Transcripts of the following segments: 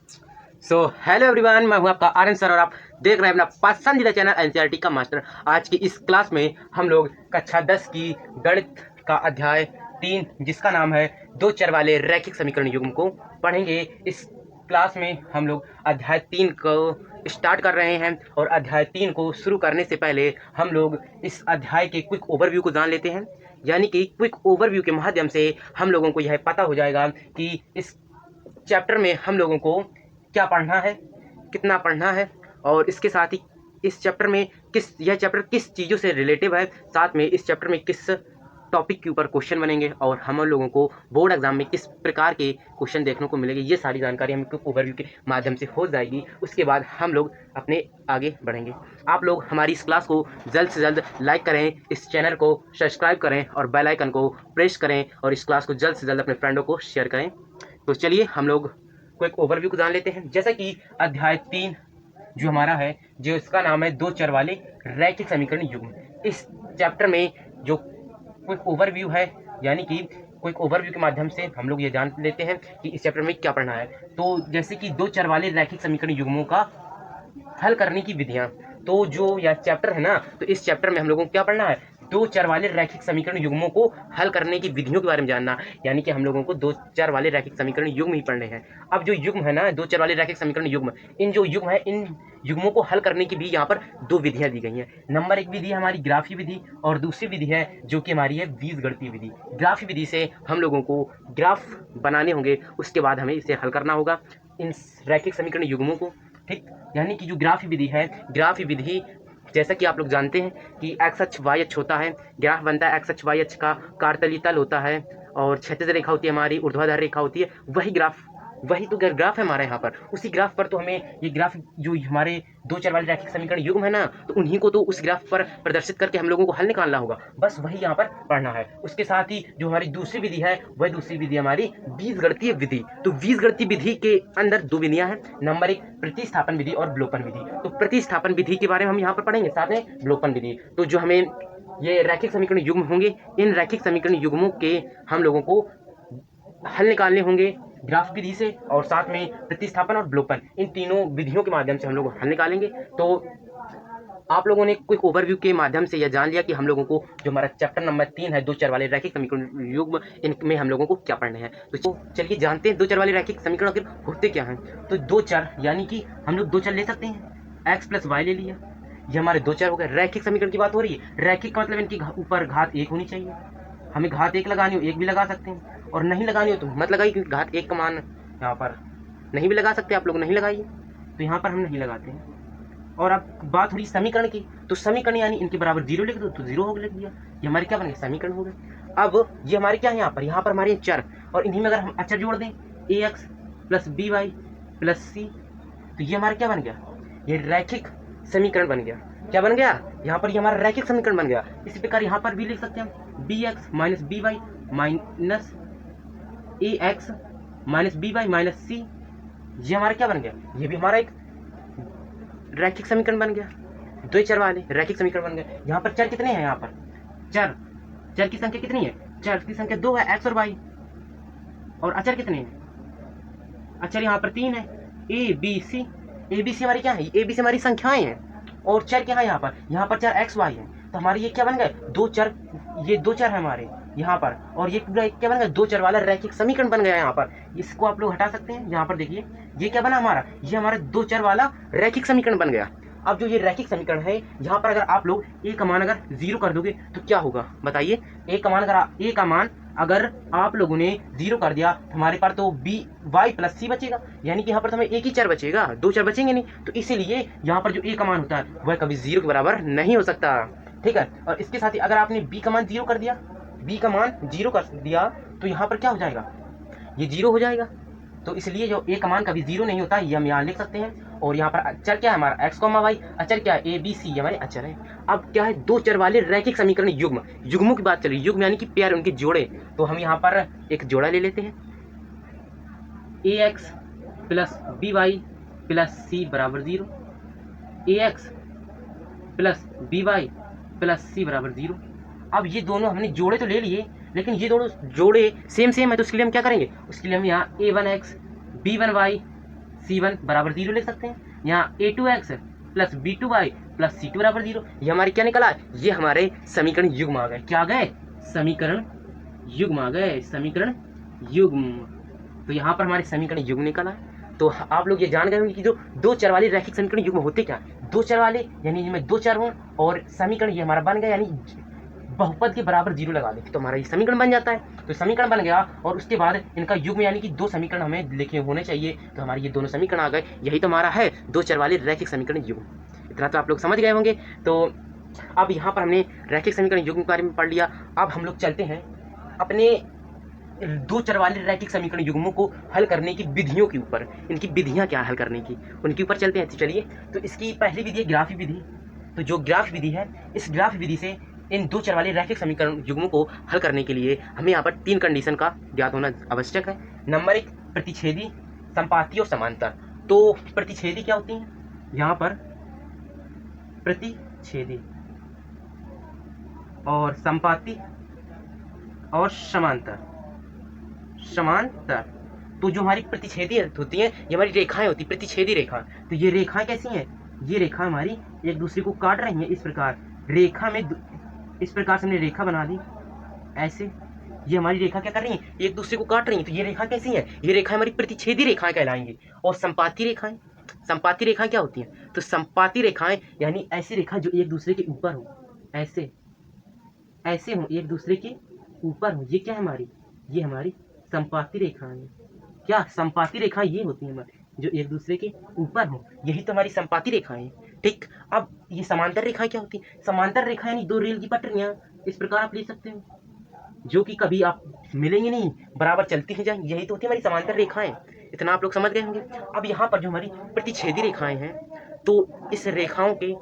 Hello everyone, मैं हूं आपका आर्यन सर और आप देख रहे हैं अपना पसंदीदा चैनल एनसीईआरटी का मास्टर। आज की इस क्लास में हम लोग कक्षा 10 की गणित का अध्याय 3 जिसका नाम है दो चर वाले रैखिक समीकरण युग्म को पढ़ेंगे। इस क्लास में हम लोग अध्याय 3 को स्टार्ट कर रहे हैं और अध्याय 3 को शुरू करने से पहले हम लोग इस अध्याय के क्विक ओवरव्यू को जान लेते हैं। यानी कि क्विक ओवरव्यू के माध्यम से हम लोगों को यह पता हो जाएगा कि इस चैप्टर में हम लोगों को क्या पढ़ना है, कितना पढ़ना है, और इसके साथ ही इस चैप्टर में यह चैप्टर किस चीज़ों से रिलेटिव है, साथ में इस चैप्टर में किस टॉपिक के ऊपर क्वेश्चन बनेंगे और हम लोगों को बोर्ड एग्जाम में किस प्रकार के क्वेश्चन देखने को मिलेंगे। ये सारी जानकारी हमें क्विक ओवरव्यू के माध्यम से हो जाएगी। उसके बाद हम लोग अपने आगे बढ़ेंगे। आप लोग हमारी इस क्लास को जल्द से जल्द लाइक करें, इस चैनल को सब्सक्राइब करें और बेल आइकन को प्रेस करें और इस क्लास को जल्द से जल्द अपने फ्रेंडों को शेयर करें। तो चलिए हम लोग क्विक ओवरव्यू को जान लेते हैं। जैसा कि अध्याय 3 जो हमारा है, जो इसका नाम है दो चर वाले रैखिक समीकरण युग्म। इस चैप्टर में जो क्विक ओवरव्यू है, यानी कि क्विक ओवरव्यू के माध्यम से हम लोग ये जान लेते हैं कि इस चैप्टर में क्या पढ़ना है। तो जैसे कि दो चर वाले रैखिक समीकरण युग्मों का हल करने की विधियां, तो जो यह चैप्टर है ना, तो इस चैप्टर में हम लोगों को क्या पढ़ना है, दो चर वाले रैखिक समीकरण युग्मों को हल करने की विधियों के बारे में जानना। यानी कि हम लोगों को दो चर वाले रैखिक समीकरण युग्म ही पढ़ने हैं। अब जो युग्म है ना, दो चर वाले रैखिक समीकरण युग्म, इन जो युग्म है, इन युग्मों को हल करने की भी यहाँ पर दो विधियां दी गई हैं। नंबर एक विधि है हमारी ग्राफी विधि और दूसरी विधि है जो कि हमारी है बीजगणितीय विधि। ग्राफी विधि से हम लोगों को ग्राफ बनाने होंगे, उसके बाद हमें इसे हल करना होगा इन रैखिक समीकरण युग्मों को। ठीक, यानी कि जो ग्राफी विधि है, ग्राफी विधि जैसा कि आप लोग जानते हैं कि एक्स अक्ष वाई अक्ष होता है, ग्राफ बनता है एक्स अक्ष वाई अक्ष का, कारतली तल होता है और क्षैतिज रेखा होती है हमारी, ऊर्ध्वाधर रेखा होती है। वही ग्राफ, वही तो ग्राफ है हमारा यहाँ पर। उसी ग्राफ पर तो हमें ये ग्राफ जो हमारे दो चर वाले रैखिक समीकरण युग्म है ना, तो उन्हीं को तो उस ग्राफ पर प्रदर्शित करके हम लोगों को हल निकालना होगा। बस वही यहाँ पर पढ़ना है। उसके साथ ही जो हमारी दूसरी विधि है, वह दूसरी विधि हमारी बीजगणितीय विधि। तो बीजगणितीय विधि के अंदर दो विधियां हैं। नंबर एक प्रतिस्थापन विधि और विलोपन विधि। तो प्रतिस्थापन विधि के बारे में हम यहाँ पर पढ़ेंगे, साथ में विलोपन विधि। तो जो हमें ये रैखिक समीकरण युग्म होंगे, इन रैखिक समीकरण युग्मों के हम लोगों को हल निकालने होंगे ग्राफ विधि से और साथ में प्रतिस्थापन और विलोपन, इन तीनों विधियों के माध्यम से हम लोग हल निकालेंगे। तो आप लोगों ने क्विक ओवरव्यू के माध्यम से यह जान लिया कि हम लोगों को जो हमारा चैप्टर नंबर 3 है, दो चर वाले रैखिक समीकरण युग्म, इनमें हम लोगों को क्या पढ़ने हैं। तो चलिए जानते हैं दो चर वाले रैखिक समीकरण आखिर होते क्या हैं। तो दो चर, यानी कि हम लोग दो चर ले सकते हैं, एक्स प्लस वाई ले लिया, ये हमारे दो चर हो गए। रैखिक समीकरण की बात हो रही है, रैखिक का मतलब इनकी ऊपर घात एक होनी चाहिए। हमें घात एक लगानी हो एक भी लगा सकते हैं, और नहीं लगानी हो तो मत लगाइए, क्योंकि घात एक का मान यहाँ पर नहीं भी लगा सकते आप लोग, नहीं लगाइए, तो यहाँ पर हम नहीं लगाते हैं। और अब बात हो रही समीकरण की, तो समीकरण यानी इनके बराबर जीरो लिख दो तो जीरो हो लिख दिया, ये हमारे क्या बन गए, समीकरण हो गए। अब ये हमारे क्या है, यहाँ पर हमारे चर, और इन्हीं में अगर हम अचर जोड़ दें A X plus B Y plus C, तो ये हमारा क्या बन गया, ये रैखिक समीकरण बन गया। क्या बन गया, यहाँ पर ये हमारा रैखिक समीकरण बन गया। इसी प्रकार यहाँ पर भी लिख सकते हैं हम B X minus B Y minus A X minus B Y minus C, ये हमारा क्या बन गया, ये भी हमारा एक रैखिक समीकरण बन गया, दो चर वाले रैखिक समीकरण बन गए। यहाँ पर चर कितने हैं, यहाँ पर चर की संख्या कितनी है, चर की संख्या दो है, एक्स और वाई, और अचर कितने हैं, अचर यहाँ पर तीन है, A B C. A B C हमारी क्या है, ए बी सी हमारी संख्याएं हैं, और चर क्या है यहाँ पर चर एक्स वाई है। तो हमारे ये क्या बन गए, दो चर, ये दो चर है हमारे यहाँ पर, और ये पूरा क्या बन गया, दो चर वाला रैखिक समीकरण बन गया। यहाँ पर इसको आप लोग हटा सकते हैं। यहाँ पर देखिए ये क्या बना हमारा, ये हमारा दो चर वाला रैखिक समीकरण बन गया। अब जो ये रैखिक समीकरण है, यहाँ पर अगर आप लोग ए का मान अगर जीरो कर दोगे तो क्या होगा बताइए। ए का मान अगर आप लोगों ने जीरो कर दिया तो हमारे पास तो बी वाई प्लस सी बचेगा, यानी कि यहाँ पर तो हमें एक ही चर बचेगा, दो चर बचेंगे नहीं। तो इसीलिए यहाँ पर जो ए का मान होता है वह कभी जीरो के बराबर नहीं हो सकता। ठीक है, और इसके साथ ही अगर आपने बी का मान जीरो कर दिया, बी का मान जीरो कर दिया, तो यहाँ पर क्या हो जाएगा, ये जीरो हो जाएगा। तो इसलिए जो ए का मान कभी जीरो नहीं होता, ये हम यहाँ लिख सकते हैं। और यहाँ पर अचर क्या है हमारा, एक्स कॉमा वाई, अचर क्या है ए बी सी, ये हमारे अचर है। अब क्या है, दो चर वाले रैखिक समीकरण युग्म, युग्मों की बात चल रही है, युग्म यानी कि पेयर, उनके जोड़े। तो हम यहाँ पर एक जोड़ा ले लेते हैं, A X plus B Y plus C बराबर zero, A X plus B Y plus C बराबर जीरो। अब ये दोनों हमने जोड़े तो ले लिए, लेकिन ये दोनों जोड़े सेम है, तो उसके लिए हम क्या करेंगे, उसके लिए हम यहाँ a1x b1y C1 बराबर 0 ले सकते हैं। यहाँ A2x plus B2y plus C2 बराबर 0, ये हमारी क्या निकला, ये हमारे समीकरण युग्म आ गए। क्या आ गए, समीकरण युग्म आ गए, समीकरण युग्म। तो यहाँ पर हमारे समीकरण युग्म निकला है। तो आप लोग ये जान गए होंगे कि जो दो चर वाले रैखिक समीकरण युग्म होते क्या, दो चर वाले यानी इनमें दो चर हों और समीकरण ये हमारा बन गया, यानी बहुपद के बराबर 0 लगा दें तो हमारा ये समीकरण बन जाता है। तो समीकरण बन गया और उसके बाद इनका युग्म यानी कि दो समीकरण हमें लिखे होने चाहिए, तो हमारे ये दोनों समीकरण आ गए। यही तो हमारा है दो चर वाले रैखिक समीकरण युग्म। इतना तो आप लोग समझ गए होंगे। तो अब यहाँ पर हमने रैखिक समीकरण युग्म के बारे में पढ़ लिया। अब हम लोग चलते हैं अपने दो चर वाले रैखिक समीकरण युग्मों को हल करने की विधियों के ऊपर, इनकी विधियां क्या हल करने की, उनके ऊपर चलते हैं। तो चलिए, तो इसकी पहली विधि है ग्राफी विधि। तो जो ग्राफ विधि है, इस ग्राफ विधि से इन दो चर वाले रैखिक समीकरण युग्मों को हल करने के लिए हमें यहाँ पर तीन कंडीशन का ज्ञात होना आवश्यक है। नंबर एक, प्रतिच्छेदी, संपाती और समांतर। तो प्रतिच्छेदी क्या होती है, यहाँ पर प्रतिच्छेदी और संपाती और समांतर। समांतर तो जो हमारी प्रतिच्छेदी होती है, ये हमारी रेखाएं होती है, प्रतिच्छेदी रेखा। तो ये रेखाएं कैसी हैं, ये रेखा हमारी एक दूसरे को काट रही हैं। इस प्रकार रेखा में इस प्रकार से हमने रेखा बना दी ऐसे, ये हमारी रेखा क्या कर रही है, एक दूसरे को काट रही है। तो ये रेखा कैसी है, ये रेखा हमारी प्रतिच्छेदी रेखाएं कहलाएंगी। और संपाती रेखाएं, संपाती रेखाएं क्या होती हैं, तो संपाती रेखाएं यानी ऐसी रेखा जो एक दूसरे के ऊपर हो, ऐसे ऐसे हो, एक दूसरे के ऊपर हो। ये क्या है हमारी, ये हमारी संपाती रेखाएं। क्या संपाती रेखा ये होती है हमारी जो एक दूसरे के ऊपर हो, यही तो हमारी संपाती रेखाएं। ठीक, अब ये समांतर रेखाएं क्या होती है, समांतर रेखा यानी दो रेल की पटरियां, इस प्रकार आप ले सकते हो, जो कि कभी आप मिलेंगे नहीं, बराबर चलती ही जाएंगी, यही तो होती है हमारी समांतर रेखाएं। इतना आप लोग समझ गए होंगे। अब यहाँ पर जो हमारी प्रतिच्छेदी रेखाएं हैं, तो इस रेखाओं के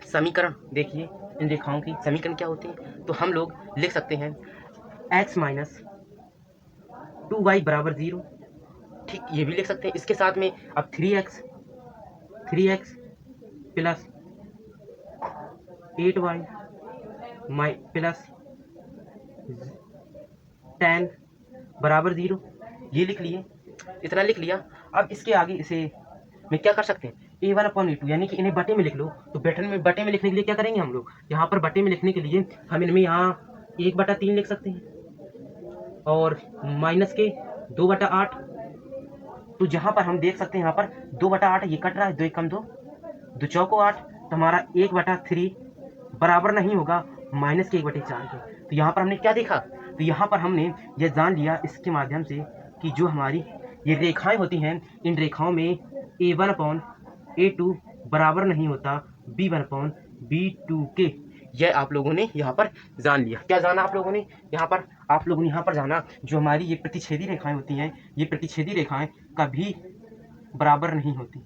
समीकरण देखिए, इन रेखाओं की समीकरण क्या होते हैं, तो हम लोग लिख सकते हैं x माइनस 2y बराबर 0। ठीक, ये भी लिख सकते हैं। इसके साथ में अब 3x प्लस 8y प्लस 10 बराबर 0, ये लिख लिए, इतना लिख लिया। अब इसके आगे इसे में क्या कर सकते हैं, a1/a2 यानी कि इन्हें बटे में लिख लो। तो बटे में लिखने के लिए क्या करेंगे हम लोग, यहाँ पर बटे में लिखने के लिए हम इनमें यहाँ 1/3 लिख सकते हैं और माइनस के 2/8। तो जहाँ पर हम देख सकते हैं, यहाँ पर 2/8 ये कट रहा है, 2 एकम 2, 2 चौको 8, तो हमारा 1/3 बराबर नहीं होगा माइनस के 1/4 के। तो यहाँ पर हमने क्या देखा, तो यहाँ पर हमने ये जान लिया इसके माध्यम से कि जो हमारी ये रेखाएं होती हैं, इन रेखाओं में a1/a2 बराबर नहीं होता b1/b2 के। यह आप लोगों ने यहाँ पर जान लिया। क्या जाना आप लोगों ने यहाँ पर, आप लोगों ने यहाँ पर जाना जो हमारी ये प्रतिच्छेदी रेखाएं होती हैं, ये प्रतिच्छेदी रेखाएं कभी बराबर नहीं होती,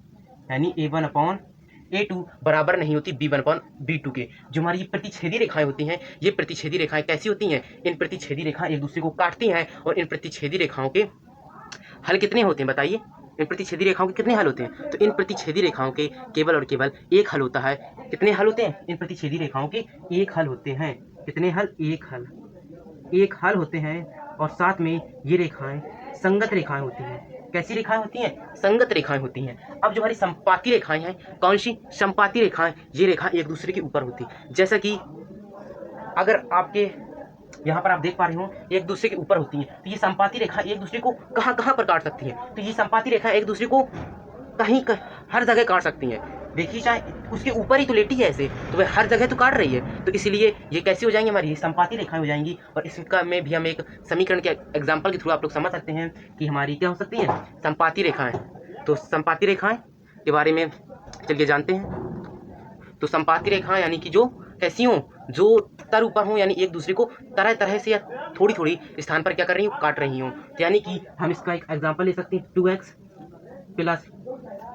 यानी a1/a2 बराबर नहीं होती b1/b2 के। जो हमारी ये प्रतिच्छेदी रेखाएं होती हैं, ये प्रतिच्छेदी रेखाएं कैसी होती हैं, इन प्रतिच्छेदी रेखाएं एक दूसरे को काटती हैं और इन प्रतिच्छेदी रेखाओं के हल कितने होते हैं बताइए, इन प्रतिच्छेदी रेखाओं के कितने हल होते हैं, तो इन प्रतिच्छेदी रेखाओं के केवल और केवल एक हल होता है। कितने हल होते हैं, इन प्रतिच्छेदी रेखाओं के एक हल होते हैं। कितने हल, एक हल होते हैं। और साथ में ये रेखाएं संगत रेखाएं होती हैं। कैसी रेखाएं होती हैं, संगत रेखाएं होती हैं। अब जो हमारी संपाती रेखाएं हैं, कौन सी संपाती रेखाएं, ये रेखा एक दूसरे के ऊपर होती है। जैसा कि अगर आपके यहाँ पर आप देख पा रहे हो एक दूसरे के ऊपर होती है, तो ये संपाती रेखा एक दूसरे को कहाँ कहाँ पर काट सकती है, तो ये संपाती रेखा एक दूसरे को हर जगह काट सकती हैं। देखिए, चाहे उसके ऊपर ही तो लेटी है ऐसे, तो वह हर जगह तो काट रही है, तो इसलिए ये कैसी हो जाएंगी, हमारी संपाती रेखाएं हो जाएंगी। और इसका में भी हम एक समीकरण के एग्जाम्पल के थ्रू आप लोग समझ सकते हैं कि हमारी क्या हो सकती है, संपाती रेखाएं। तो संपाती रेखाएं के बारे में चलिए जानते हैं। तो संपाती रेखाएं यानी कि जो कैसी हों, जो तर ऊपर हों, यानी एक दूसरे को तरह तरह से या थोड़ी थोड़ी स्थान पर क्या कर रही हूँ, काट रही हूँ। तो यानी कि हम इसका एक एग्जाम्पल ले सकते हैं, 2x प्लस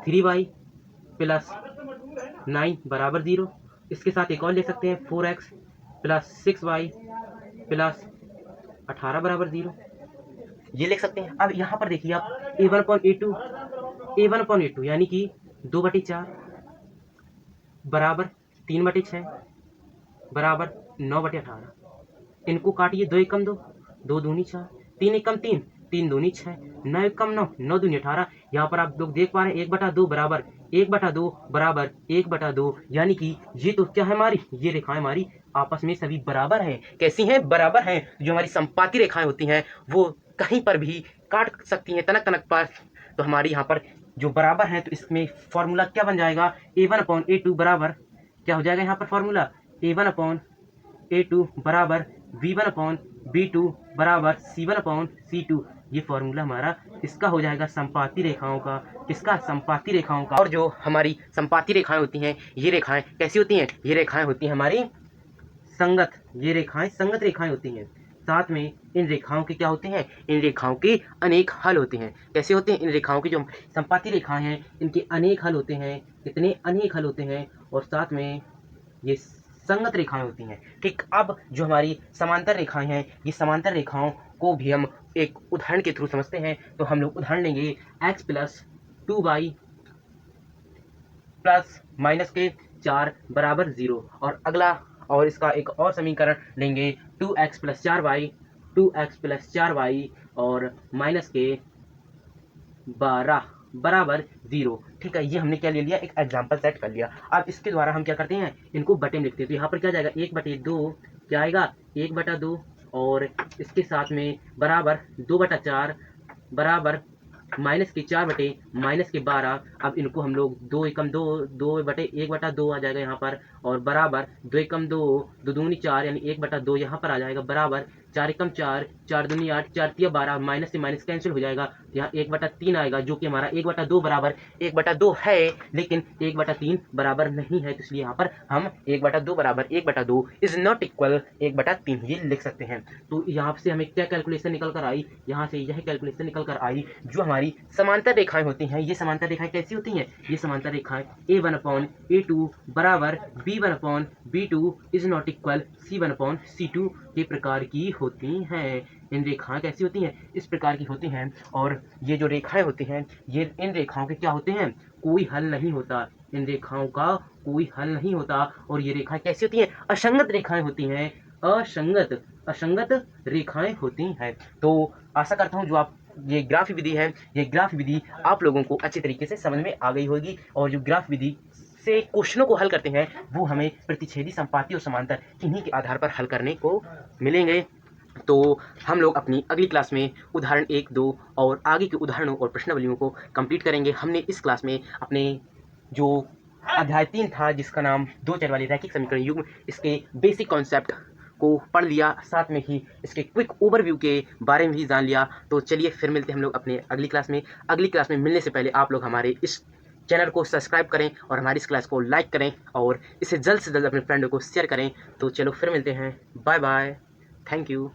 3y प्लस 9 बराबर 0। इसके साथ एक और ले सकते हैं, 4x प्लस 6y प्लस 18 बराबर 0, ये लिख सकते हैं। अब यहाँ पर देखिए आप a1/a2 यानी कि 2/4 बराबर 3/6 बराबर 9/18। इनको काटिए, 2 एकम 2, 2 दूनी 4, 3 एकम 3, 3 दूनी 6, 9 एकम 9, 9 दूनी 18। यहाँ पर आप लोग देख पा रहे हैं 1/2 बराबर 1/2 बराबर 1/2, यानी कि ये तो क्या है हमारी, ये रेखाएं हमारी आपस में सभी बराबर हैं। कैसी हैं? बराबर हैं। जो हमारी संपाती रेखाएं होती हैं वो कहीं पर भी काट सकती हैं तनक तनक पर, तो हमारी यहाँ पर जो बराबर हैं, तो इसमें फॉर्मूला क्या बन जाएगा, A1/A2 बराबर क्या हो जाएगा यहाँ पर फॉर्मूला, A1/A2 बराबर V1/B2 बराबर C1/C2। ये फॉर्मूला हमारा इसका हो जाएगा संपाती रेखाओं का, किसका, संपाती रेखाओं का। और जो हमारी संपाती रेखाएं होती हैं, ये रेखाएं कैसी होती हैं, ये रेखाएं होती हैं हमारी संगत, ये रेखाएं संगत रेखाएं होती हैं। साथ में इन रेखाओं के क्या होते हैं, इन रेखाओं के अनेक हल होते हैं। कैसे होते हैं, इन रेखाओं की जो संपाती रेखाएं हैं इनके अनेक हल होते हैं। कितने अनेक हल होते हैं, और साथ में ये संगत रेखाएं होती हैं। ठीक, अब जो हमारी समांतर रेखाएं हैं, ये समांतर रेखाओं को भी हम एक उदाहरण के थ्रू समझते हैं। तो हम लोग उदाहरण लेंगे x + 2y प्लस माइनस के 4 बराबर 0, और अगला और इसका एक और समीकरण लेंगे 2x + 4y, 2x + 4y और माइनस के 12 बराबर 0। ठीक है, ये हमने क्या ले लिया, एक एग्जाम्पल सेट कर लिया। अब इसके द्वारा हम क्या करते हैं, इनको बटे में लिखते हैं। तो यहाँ पर क्या जाएगा, 1/2 क्या आएगा, 1/2, और इसके साथ में बराबर 2/4 बराबर माइनस के 4 बटे माइनस के 12। अब इनको हम लोग 2 एकम 2, 2/1/2 आ जाएगा यहाँ पर, और बराबर 2 एकम 2, 2 दूनी 4 यानी 1/2 यहाँ पर आ जाएगा, बराबर 4 एकम 4, 4 दूनी 8, 4 तिया 12, माइनस से माइनस कैंसिल हो जाएगा, यहाँ 1/3 आएगा, जो कि हमारा 1/2 बराबर 1/2 है, लेकिन 1/3 बराबर नहीं है। तो इसलिए यहाँ पर हम 1/2 बराबर 1/2 इज नॉट इक्वल 1/3 ये लिख सकते हैं। तो यहाँ से हमें क्या कैलकुलेशन निकल कर आई, यहाँ से यह कैलकुलेशन निकल कर आई, जो हमारी समांतर रेखाएं होती हैं, ये समांतर रेखाएं कैसी होती हैं, ये समांतर रेखाएं A1/A2 बराबर B1/B2 is not equal C1/C2 के प्रकार की होती हैं। इन रेखाएं कैसी होती हैं, इस प्रकार की होती हैं। और ये जो रेखाएं होती हैं, ये इन रेखाओं के क्या होते हैं, कोई हल नहीं होता, इन रेखाओं का कोई हल नहीं होता। और ये रेखाएं कैसी होती हैं, असंगत रेखाएं होती हैं, असंगत रेखाएं होती हैं। तो आशा करता हूं जो आप ये ग्राफ विधि है, ये ग्राफ विधि आप लोगों को अच्छी तरीके से समझ में आ गई होगी। और जो ग्राफ विधि से क्वेश्चनों को हल करते हैं वो हमें प्रतिच्छेदी, संपाती और समांतर इन्हीं के आधार पर हल करने को मिलेंगे। तो हम लोग अपनी अगली क्लास में उदाहरण 1, 2 और आगे के उदाहरणों और प्रश्नावलियों को कंप्लीट करेंगे। हमने इस क्लास में अपने जो अध्याय 3 था, जिसका नाम 2 चर वाले रैखिक समीकरण युग्म, इसके बेसिक कॉन्सेप्ट को पढ़ लिया, साथ में ही इसके क्विक ओवरव्यू के बारे में भी जान लिया। तो चलिए फिर मिलते हैं हम लोग अपने अगली क्लास में। अगली क्लास में मिलने से पहले आप लोग हमारे इस चैनल को सब्सक्राइब करें और हमारी इस क्लास को लाइक करें और इसे जल्द से जल्द अपने फ्रेंडों को शेयर करें। तो चलो फिर मिलते हैं, बाय बाय, थैंक यू।